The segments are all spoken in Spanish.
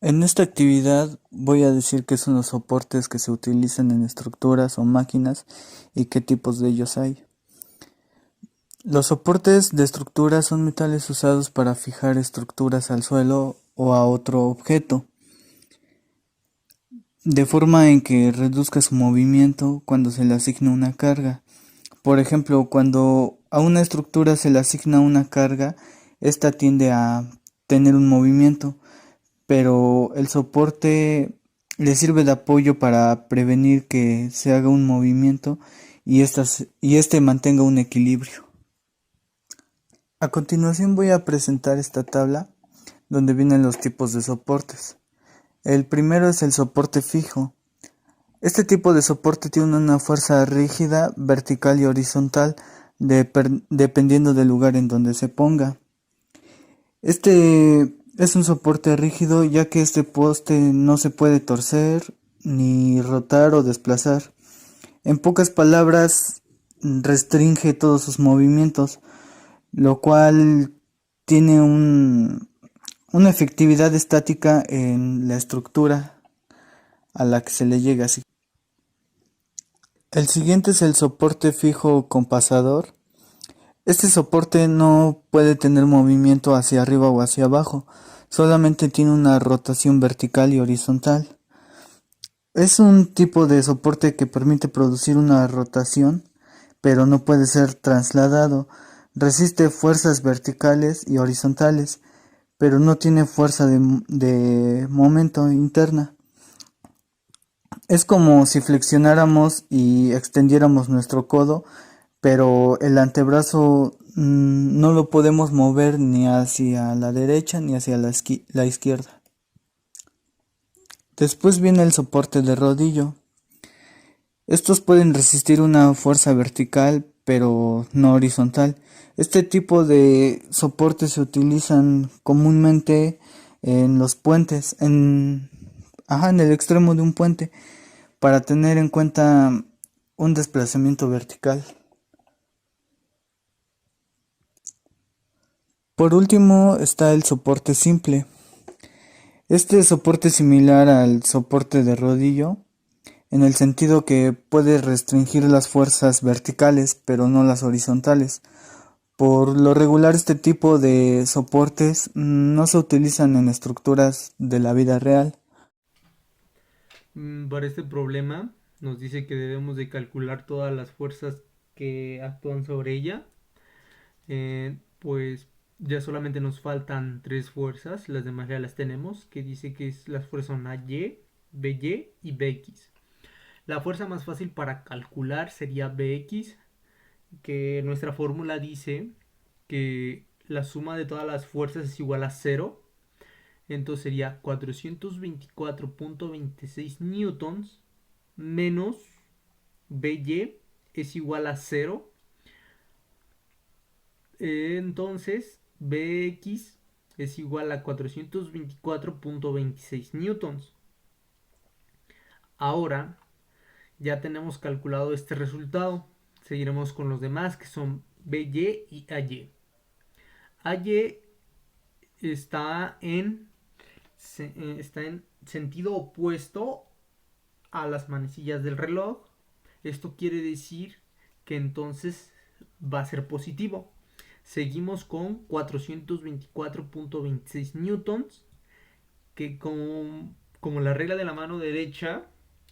En esta actividad voy a decir qué son los soportes que se utilizan en estructuras o máquinas y qué tipos de ellos hay. Los soportes de estructuras son metales usados para fijar estructuras al suelo o a otro objeto, de forma en que reduzca su movimiento cuando se le asigna una carga. Por ejemplo, cuando a una estructura se le asigna una carga, esta tiende a tener un movimiento, pero el soporte le sirve de apoyo para prevenir que se haga un movimiento y este mantenga un equilibrio. A continuación voy a presentar esta tabla donde vienen los tipos de soportes. El primero es el soporte fijo. Este tipo de soporte tiene una fuerza rígida, vertical y horizontal dependiendo del lugar en donde se ponga. Este es un soporte rígido ya que este poste no se puede torcer, ni rotar o desplazar. En pocas palabras, restringe todos sus movimientos, lo cual tiene una efectividad estática en la estructura a la que se le llega. El siguiente es el soporte fijo compasador. Este soporte no puede tener movimiento hacia arriba o hacia abajo, solamente tiene una rotación vertical y horizontal. Es un tipo de soporte que permite producir una rotación, pero no puede ser trasladado. Resiste fuerzas verticales y horizontales, pero no tiene fuerza de momento interna. Es como si flexionáramos y extendiéramos nuestro codo, pero el antebrazo no lo podemos mover ni hacia la derecha ni hacia la izquierda. Después viene el soporte de rodillo. Estos pueden resistir una fuerza vertical, pero no horizontal. Este tipo de soportes se utilizan comúnmente en los puentes, en el extremo de un puente, para tener en cuenta un desplazamiento vertical. Por último está el soporte simple. Este soporte es similar al soporte de rodillo, en el sentido que puede restringir las fuerzas verticales, pero no las horizontales. Por lo regular, este tipo de soportes no se utilizan en estructuras de la vida real. Para este problema nos dice que debemos de calcular todas las fuerzas que actúan sobre ella. Pues ya solamente nos faltan tres fuerzas, las demás ya las tenemos, que dice que las fuerzas son AY, BY y BX. La fuerza más fácil para calcular sería BX, que nuestra fórmula dice que la suma de todas las fuerzas es igual a cero. Entonces sería 424.26 newtons menos BY es igual a cero. Entonces BX es igual a 424.26 newtons. Ahora ya tenemos calculado este resultado. Seguiremos con los demás que son BY y AY. AY está en sentido opuesto a las manecillas del reloj. Esto quiere decir que entonces va a ser positivo. Seguimos con 424.26 newtons, que como la regla de la mano derecha,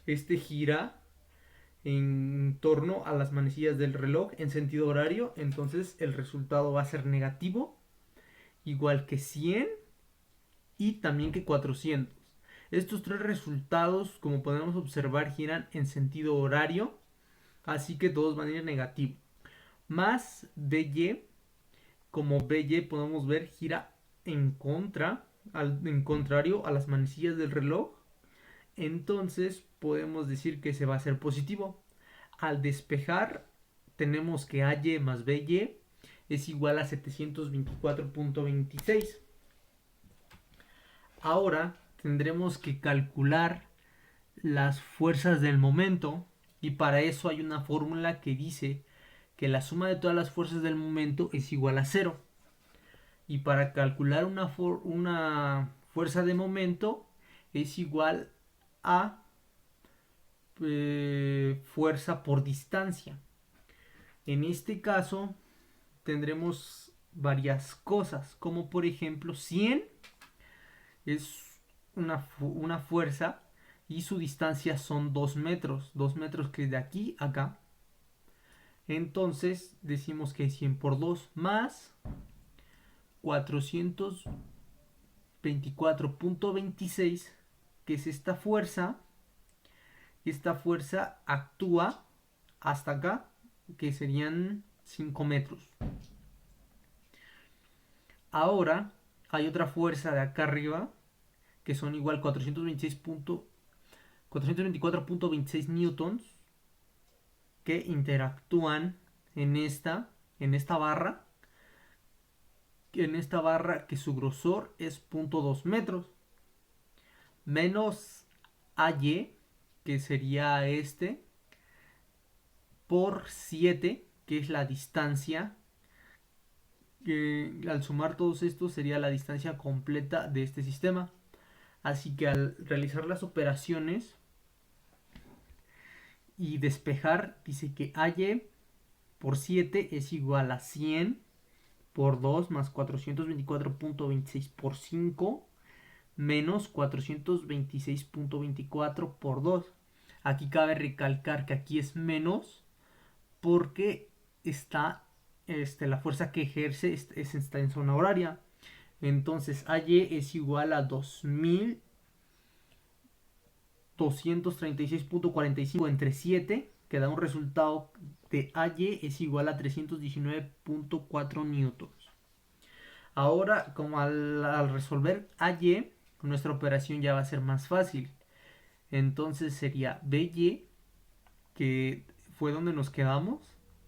este gira en torno a las manecillas del reloj en sentido horario, entonces el resultado va a ser negativo, igual que 100 y también que 400. Estos tres resultados, como podemos observar, giran en sentido horario, así que todos van a ir negativo. Más BY, como BY podemos ver, gira en contrario a las manecillas del reloj, entonces podemos decir que se va a hacer positivo. Al despejar, tenemos que AY más BY es igual a 724.26. Ahora tendremos que calcular las fuerzas del momento, y para eso hay una fórmula que dice que la suma de todas las fuerzas del momento es igual a cero. Y para calcular una fuerza de momento es igual a fuerza por distancia. En este caso tendremos varias cosas, como por ejemplo 100 es una fuerza y su distancia son 2 metros, 2 metros que es de aquí a acá. Entonces decimos que 100 por 2 más 424.26, que es esta fuerza. Esta fuerza actúa hasta acá, que serían 5 metros. Ahora hay otra fuerza de acá arriba, que son igual 424.26 newtons, que interactúan en esta barra, que su grosor es 0.2 metros, menos AY, que sería por 7, que es la distancia, que al sumar todos estos sería la distancia completa de este sistema. Así que al realizar las operaciones y despejar, dice que AY por 7 es igual a 100 por 2 más 424.26 por 5 menos 426.24 por 2. Aquí cabe recalcar que aquí es menos porque está la fuerza que ejerce está en zona horaria. Entonces AY es igual a 2236.45 entre 7, que da un resultado de AY es igual a 319.4 newtons. Ahora, como al resolver AY, nuestra operación ya va a ser más fácil. Entonces sería BY, que fue donde nos quedamos.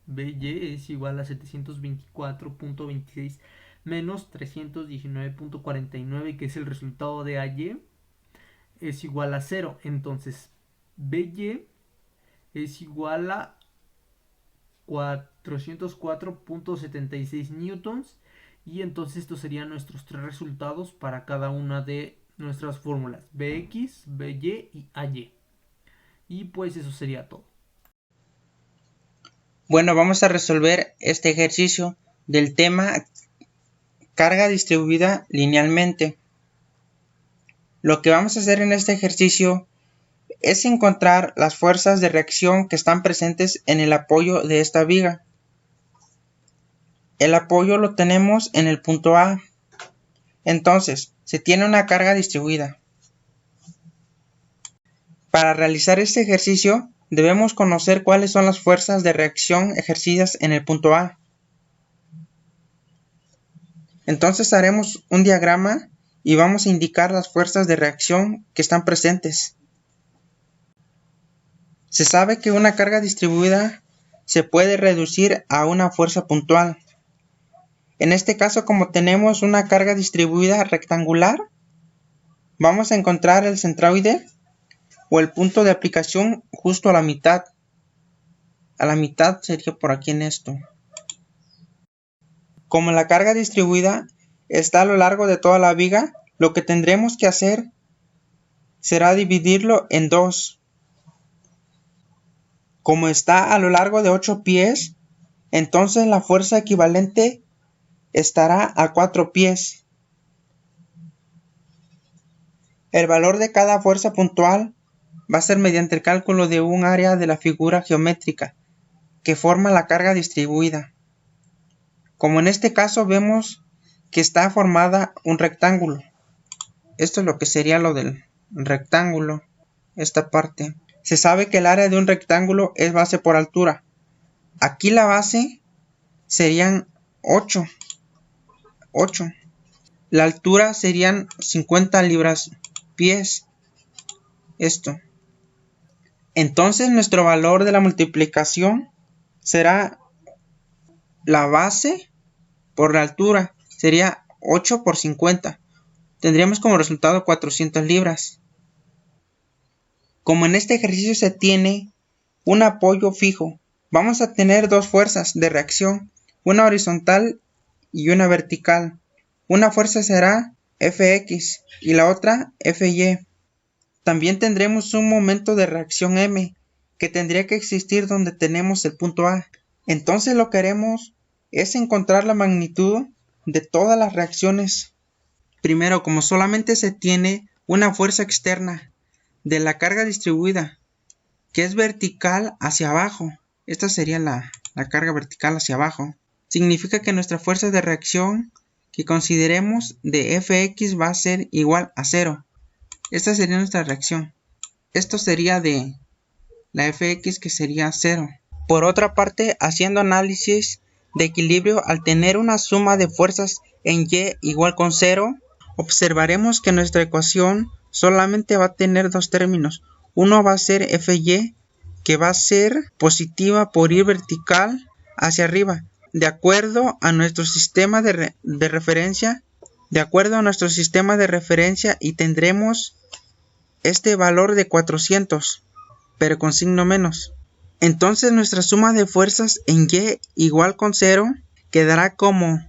BY es igual a 724.26 menos 319.49, que es el resultado de AY, es igual a 0. Entonces BY es igual a 404.76 newtons. Y entonces estos serían nuestros tres resultados para cada una de nuestras fórmulas: Bx, By y Ay. Y pues eso sería todo. Bueno, vamos a resolver este ejercicio del tema carga distribuida linealmente. Lo que vamos a hacer en este ejercicio es encontrar las fuerzas de reacción que están presentes en el apoyo de esta viga. El apoyo lo tenemos en el punto A. Entonces, se tiene una carga distribuida. Para realizar este ejercicio, debemos conocer cuáles son las fuerzas de reacción ejercidas en el punto A. Entonces haremos un diagrama y vamos a indicar las fuerzas de reacción que están presentes. Se sabe que una carga distribuida se puede reducir a una fuerza puntual. En este caso, como tenemos una carga distribuida rectangular, vamos a encontrar el centroide o el punto de aplicación justo a la mitad. A la mitad sería por aquí en esto. Como la carga distribuida está a lo largo de toda la viga, lo que tendremos que hacer será dividirlo en dos. Como está a lo largo de 8 pies, entonces la fuerza equivalente estará a 4 pies. El valor de cada fuerza puntual va a ser mediante el cálculo de un área de la figura geométrica que forma la carga distribuida. Como en este caso vemos que está formada un rectángulo. Esto es lo que sería lo del rectángulo, esta parte. Se sabe que el área de un rectángulo es base por altura. Aquí la base serían 8. La altura serían 50 libras pies. Esto. Entonces nuestro valor de la multiplicación será la base por la altura. Sería 8 por 50. Tendríamos como resultado 400 libras. Como en este ejercicio se tiene un apoyo fijo, vamos a tener dos fuerzas de reacción, una horizontal y una vertical. Una fuerza será Fx y la otra Fy. También tendremos un momento de reacción m, que tendría que existir donde tenemos el punto A. Entonces lo que haremos es encontrar la magnitud de todas las reacciones. Primero, como solamente se tiene una fuerza externa de la carga distribuida, que es vertical hacia abajo, esta sería la carga vertical hacia abajo, significa que nuestra fuerza de reacción que consideremos de Fx va a ser igual a 0. Esta sería nuestra reacción. Esto sería de la Fx, que sería 0. Por otra parte, haciendo análisis de equilibrio, al tener una suma de fuerzas en Y igual con 0, observaremos que nuestra ecuación solamente va a tener dos términos. Uno va a ser Fy, que va a ser positiva por ir vertical hacia arriba, de acuerdo a nuestro sistema de referencia. Y tendremos este valor de 400, pero con signo menos. Entonces nuestra suma de fuerzas en Y igual con 0 quedará como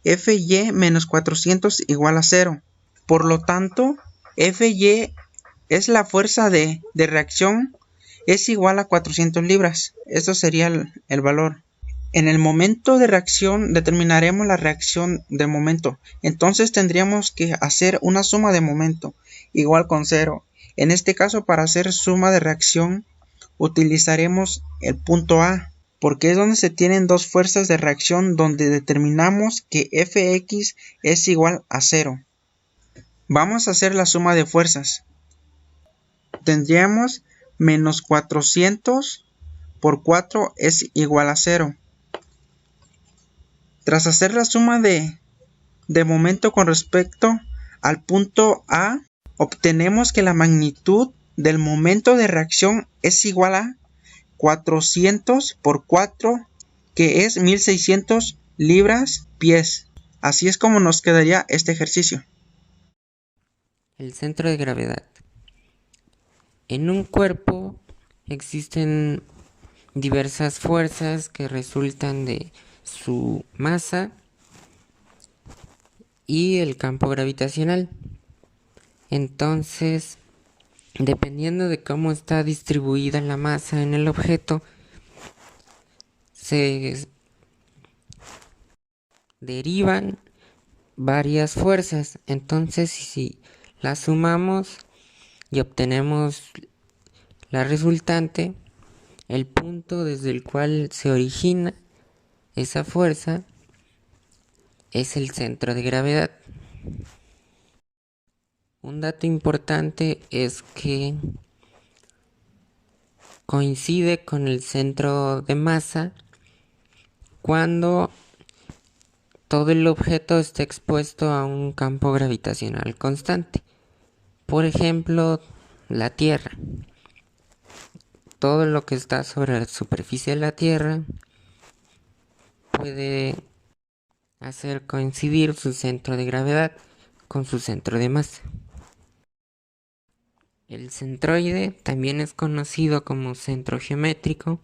Fy menos 400 igual a 0. Por lo tanto, Fy es la fuerza de reacción, es igual a 400 libras. Esto sería el valor. En el momento de reacción determinaremos la reacción de momento. Entonces tendríamos que hacer una suma de momento igual con 0. En este caso, para hacer suma de reacción, utilizaremos el punto A, porque es donde se tienen dos fuerzas de reacción, donde determinamos que Fx es igual a 0. Vamos a hacer la suma de fuerzas. Tendríamos menos 400 por 4 es igual a 0. Tras hacer la suma de momento con respecto al punto A, obtenemos que la magnitud del momento de reacción es igual a 400 por 4, que es 1600 libras-pies. Así es como nos quedaría este ejercicio. El centro de gravedad. En un cuerpo existen diversas fuerzas que resultan de su masa y el campo gravitacional. Entonces, dependiendo de cómo está distribuida la masa en el objeto, se derivan varias fuerzas. Entonces, si las sumamos y obtenemos la resultante, el punto desde el cual se origina esa fuerza es el centro de gravedad. Un dato importante es que coincide con el centro de masa cuando todo el objeto está expuesto a un campo gravitacional constante. Por ejemplo, la Tierra. Todo lo que está sobre la superficie de la Tierra puede hacer coincidir su centro de gravedad con su centro de masa. El centroide también es conocido como centro geométrico.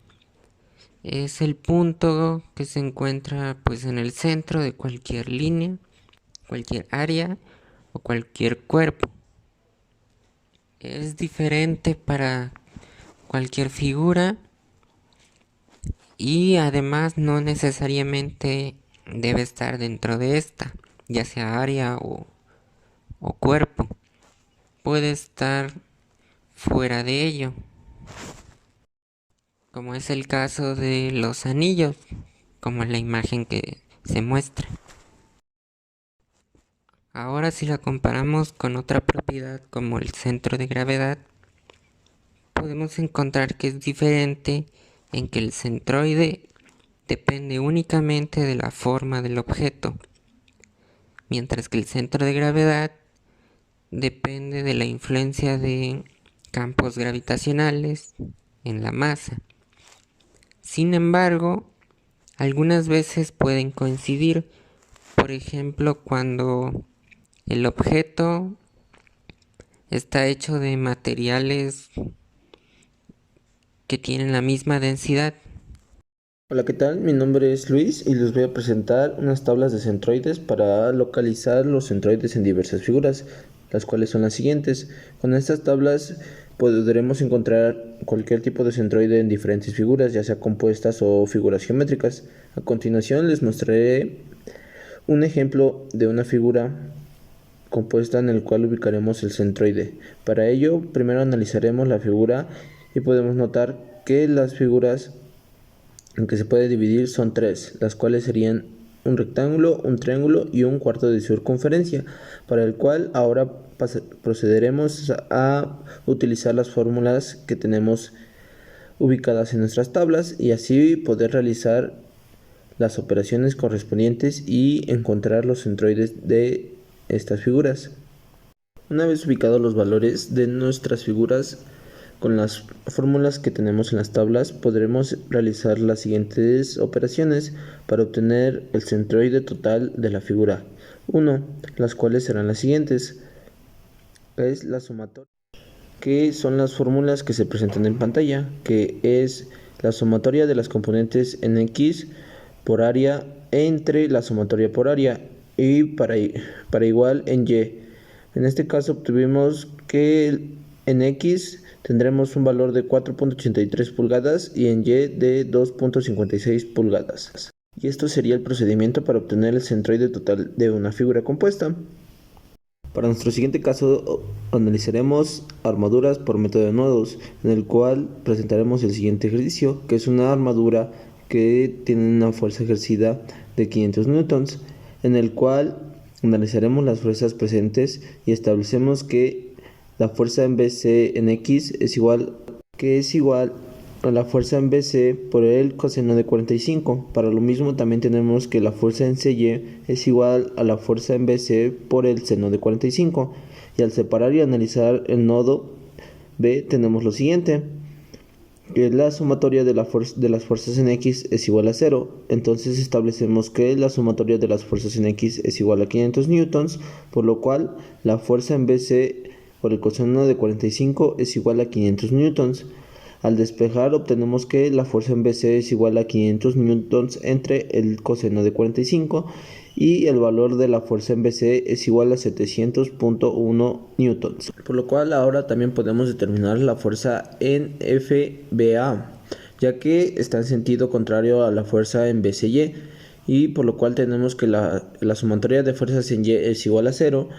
Es el punto que se encuentra en el centro de cualquier línea, cualquier área o cualquier cuerpo. Es diferente para cualquier figura y además no necesariamente debe estar dentro de esta, ya sea área o cuerpo. Puede estar fuera de ello, como es el caso de los anillos, como en la imagen que se muestra. Ahora, si la comparamos con otra propiedad como el centro de gravedad, podemos encontrar que es diferente en que el centroide depende únicamente de la forma del objeto, mientras que el centro de gravedad depende de la influencia de campos gravitacionales en la masa. Sin embargo, algunas veces pueden coincidir, por ejemplo, cuando el objeto está hecho de materiales que tienen la misma densidad. Hola, ¿qué tal? Mi nombre es Luis y les voy a presentar unas tablas de centroides para localizar los centroides en diversas figuras. las cuales son las siguientes. Con estas tablas podremos encontrar cualquier tipo de centroide en diferentes figuras, ya sea compuestas o figuras geométricas. A continuación les mostraré un ejemplo de una figura compuesta en el cual ubicaremos el centroide. Para ello, primero analizaremos la figura y podemos notar que las figuras en que se puede dividir son tres, las cuales serían un rectángulo, un triángulo y un cuarto de circunferencia, para el cual ahora procederemos a utilizar las fórmulas que tenemos ubicadas en nuestras tablas y así poder realizar las operaciones correspondientes y encontrar los centroides de estas figuras. Una vez ubicados los valores de nuestras figuras con las fórmulas que tenemos en las tablas, podremos realizar las siguientes operaciones para obtener el centroide total de la figura 1, las cuales serán las siguientes. Es la sumatoria, que son las fórmulas que se presentan en pantalla, que es la sumatoria de las componentes en X por área entre la sumatoria por área y para igual en Y. En este caso obtuvimos que en X tendremos un valor de 4.83 pulgadas y en Y de 2.56 pulgadas. Y esto sería el procedimiento para obtener el centroide total de una figura compuesta. Para nuestro siguiente caso analizaremos armaduras por método de nodos, en el cual presentaremos el siguiente ejercicio, que es una armadura que tiene una fuerza ejercida de 500 newtons, en el cual analizaremos las fuerzas presentes y establecemos que la fuerza en BC en X es igual a la fuerza en BC por el coseno de 45. Para lo mismo también tenemos que la fuerza en CY es igual a la fuerza en BC por el seno de 45. Y al separar y analizar el nodo B tenemos lo siguiente, que la sumatoria de las fuerzas en X es igual a 0. Entonces establecemos que la sumatoria de las fuerzas en X es igual a 500 newtons, por lo cual la fuerza en BC por el coseno de 45 es igual a 500 newtons. Al despejar obtenemos que la fuerza en BC es igual a 500 newtons entre el coseno de 45 y el valor de la fuerza en BC es igual a 700.1 newtons. Por lo cual ahora también podemos determinar la fuerza en FBA, ya que está en sentido contrario a la fuerza en BCY, y por lo cual tenemos que la sumatoria de fuerzas en Y es igual a 0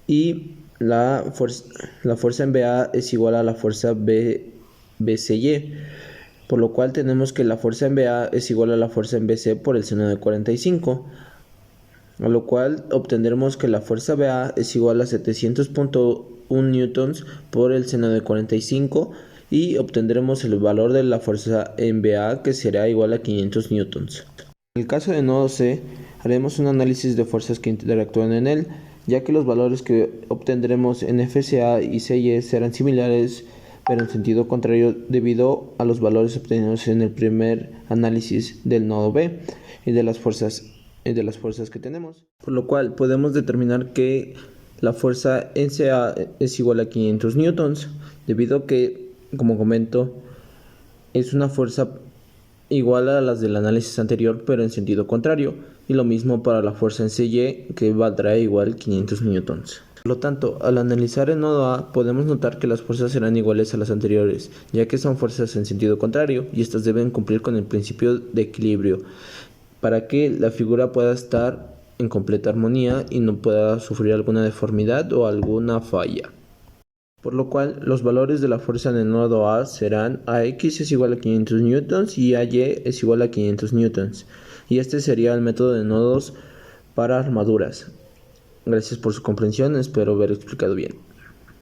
y la fuerza en BA es igual a la fuerza BCY, por lo cual tenemos que la fuerza en BA es igual a la fuerza en BC por el seno de 45, a lo cual obtendremos que la fuerza BA es igual a 700.1 newtons por el seno de 45 y obtendremos el valor de la fuerza en BA, que será igual a 500 newtons. En el caso de nodo C haremos un análisis de fuerzas que interactúan en él, ya que los valores que obtendremos en FCA y CY serán similares pero en sentido contrario debido a los valores obtenidos en el primer análisis del nodo B y de las fuerzas que tenemos, por lo cual podemos determinar que la fuerza en CA es igual a 500 newtons, debido a que, como comento, es una fuerza igual a las del análisis anterior pero en sentido contrario, y lo mismo para la fuerza en CY, que valdrá igual 500 newtons. Por lo tanto, al analizar el nodo A, podemos notar que las fuerzas serán iguales a las anteriores, ya que son fuerzas en sentido contrario, y estas deben cumplir con el principio de equilibrio, para que la figura pueda estar en completa armonía y no pueda sufrir alguna deformidad o alguna falla. Por lo cual, los valores de la fuerza en el nodo A serán AX es igual a 500 newtons y AY es igual a 500 newtons. Y este sería el método de nodos para armaduras. Gracias por su comprensión, espero haber explicado bien.